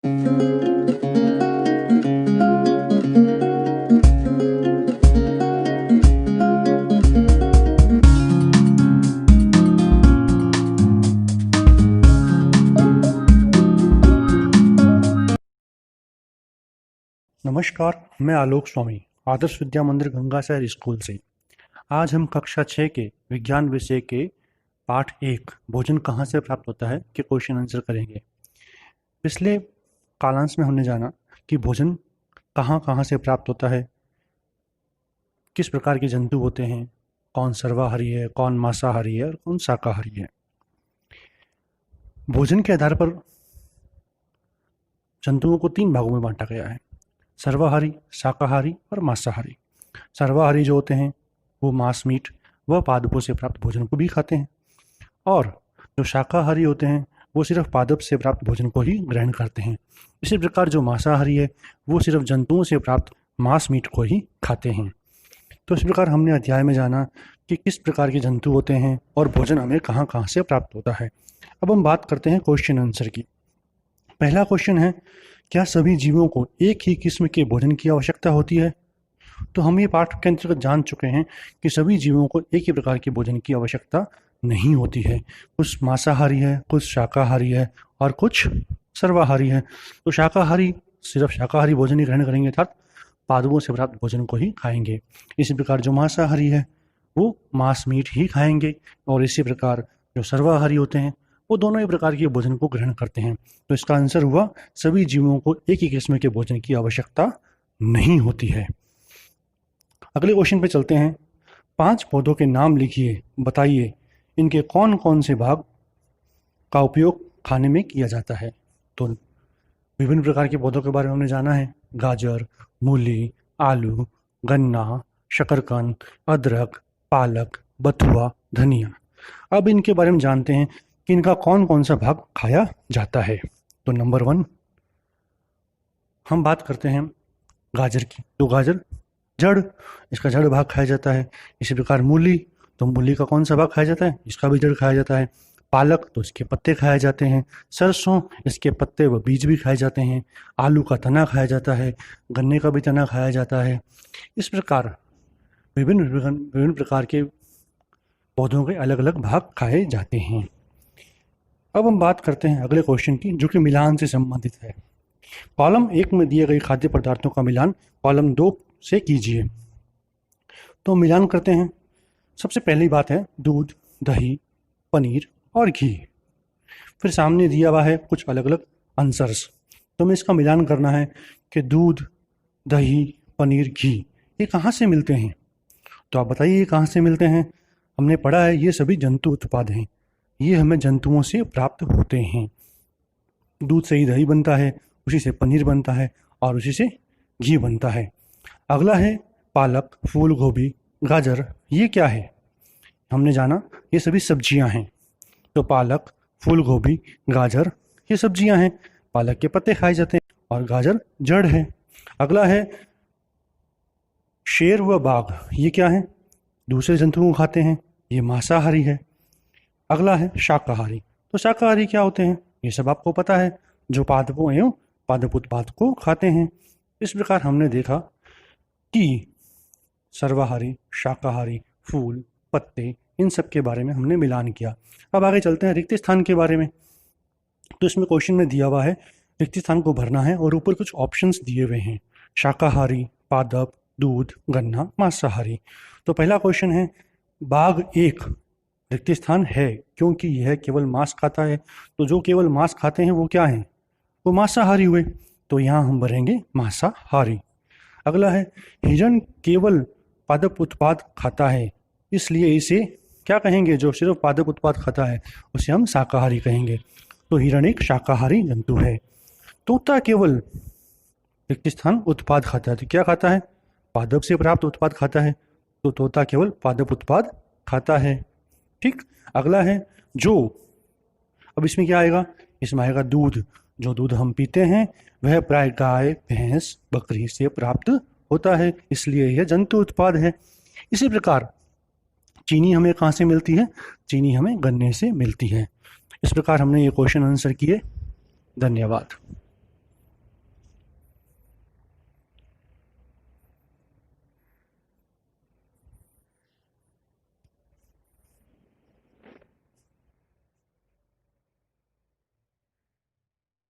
नमस्कार, मैं आलोक स्वामी आदर्श विद्या मंदिर गंगासागर स्कूल से। आज हम कक्षा 6 के विज्ञान विषय के पाठ 1 भोजन कहाँ से प्राप्त होता है के क्वेश्चन आंसर करेंगे। पिछले कालांश में हमने जाना कि भोजन कहाँ कहाँ से प्राप्त होता है, किस प्रकार के जंतु होते हैं, कौन सर्वाहारी है, कौन मांसाहारी है और कौन शाकाहारी है। भोजन के आधार पर जंतुओं को 3 भागों में बांटा गया है: सर्वाहारी, शाकाहारी और मांसाहारी। सर्वाहारी जो होते हैं वो मांस, मीट व पादपों से प्राप्त भोजन को भी खाते हैं, और जो शाकाहारी होते हैं वो सिर्फ पादप से प्राप्त भोजन को ही ग्रहण करते हैं। इसी प्रकार जो मांसाहारी है वो सिर्फ जंतुओं से प्राप्त मांस, मीट को ही खाते हैं। तो इस प्रकार हमने अध्याय में जाना कि किस प्रकार के जंतु होते हैं और भोजन हमें कहाँ कहाँ से प्राप्त होता है। अब हम बात करते हैं क्वेश्चन आंसर की। पहला क्वेश्चन है, क्या सभी जीवों को एक ही किस्म के भोजन की आवश्यकता होती है? तो हम ये पाठ के अंतर्गत जान चुके हैं कि सभी जीवों को एक ही प्रकार के भोजन की आवश्यकता नहीं होती है। कुछ मांसाहारी है, कुछ शाकाहारी है और कुछ सर्वाहारी है। तो शाकाहारी सिर्फ शाकाहारी भोजन ही ग्रहण करेंगे, अर्थात पादपों से प्राप्त भोजन को ही खाएंगे। इसी प्रकार जो मांसाहारी है वो मांस, मीट ही खाएंगे, और इसी प्रकार जो सर्वाहारी होते हैं वो दोनों ही प्रकार के भोजन को ग्रहण करते हैं। तो इसका आंसर हुआ सभी जीवों को एक ही किस्म के भोजन की आवश्यकता नहीं होती है। अगले क्वेश्चन पे चलते हैं। 5 पौधों के नाम लिखिए, बताइए इनके कौन कौन से भाग का उपयोग खाने में किया जाता है। तो विभिन्न प्रकार के पौधों के बारे में हमने जाना है: गाजर, मूली, आलू, गन्ना, शकरकंद, अदरक, पालक, बथुआ, धनिया। अब इनके बारे में जानते हैं कि इनका कौन कौन सा भाग खाया जाता है। तो नंबर 1 हम बात करते हैं गाजर की। तो गाजर जड़, इसका जड़ भाग खाया जाता है। इसी प्रकार मूली, तो मूली का कौन सा भाग खाया जाता है? इसका भी जड़ खाया जाता है। पालक, तो इसके पत्ते खाए जाते हैं। सरसों, इसके पत्ते व बीज भी खाए जाते हैं। आलू का तना खाया जाता है। गन्ने का भी तना खाया जाता है। इस प्रकार विभिन्न प्रकार के पौधों के अलग अलग भाग खाए जाते हैं। अब हम बात करते हैं अगले क्वेश्चन की, जो कि मिलान से संबंधित है। कॉलम 1 में दिए गए खाद्य पदार्थों का मिलान कॉलम 2 से कीजिए। तो मिलान करते हैं। सबसे पहली बात है दूध, दही, पनीर और घी। फिर सामने दिया हुआ है कुछ अलग अलग आंसर्स। तो हमें इसका मिलान करना है कि दूध, दही, पनीर, घी ये कहाँ से मिलते हैं। तो आप बताइए ये कहाँ से मिलते हैं। हमने पढ़ा है ये सभी जंतु उत्पाद हैं, ये हमें जंतुओं से प्राप्त होते हैं। दूध से ही दही बनता है, उसी से पनीर बनता है और उसी से घी बनता है। अगला है पालक, फूल गोभी, गाजर। ये क्या है? हमने जाना ये सभी सब्जियां हैं। तो पालक, फूल गोभी, गाजर ये सब्जियां हैं। पालक के पत्ते खाए जाते हैं और गाजर जड़ है। अगला है शेर व बाघ। ये क्या है? दूसरे जंतुओं को खाते हैं, ये मांसाहारी है। अगला है शाकाहारी। तो शाकाहारी क्या होते हैं? ये सब आपको पता है, जो पादपों एवं पादप उत्पाद को खाते हैं। इस प्रकार हमने देखा कि सर्वाहारी, शाकाहारी, फूल, पत्ते, इन सब के बारे में हमने मिलान किया। अब आगे चलते हैं रिक्त स्थान के बारे में। तो इसमें क्वेश्चन में दिया हुआ है रिक्त स्थान को भरना है और ऊपर कुछ ऑप्शंस दिए हुए हैं: शाकाहारी, पादप, दूध, गन्ना, मांसाहारी। तो पहला क्वेश्चन है बाघ 1 रिक्त स्थान है क्योंकि यह केवल मांस खाता है। तो जो केवल मांस खाते हैं वो क्या हैं? वो मांसाहारी हुए। तो यहाँ हम भरेंगे मांसाहारी। अगला है हिरण केवल पादप उत्पाद खाता है, इसलिए इसे क्या कहेंगे? जो सिर्फ पादप उत्पाद खाता है उसे हम शाकाहारी कहेंगे। तो हिरण एक शाकाहारी जंतु है। तोता केवल रिक्त स्थान उत्पाद खाता है। तो क्या खाता है? पादप से प्राप्त उत्पाद खाता है। तो तोता केवल पादप उत्पाद खाता है। ठीक। अगला है जो, अब इसमें क्या आएगा? इसमें आएगा दूध। जो दूध हम पीते हैं वह प्राय गाय, भैंस, बकरी से प्राप्त होता है, इसलिए यह जंतु उत्पाद है। इसी प्रकार चीनी हमें कहाँ से मिलती है? चीनी हमें गन्ने से मिलती है। इस प्रकार हमने ये क्वेश्चन आंसर किए। धन्यवाद।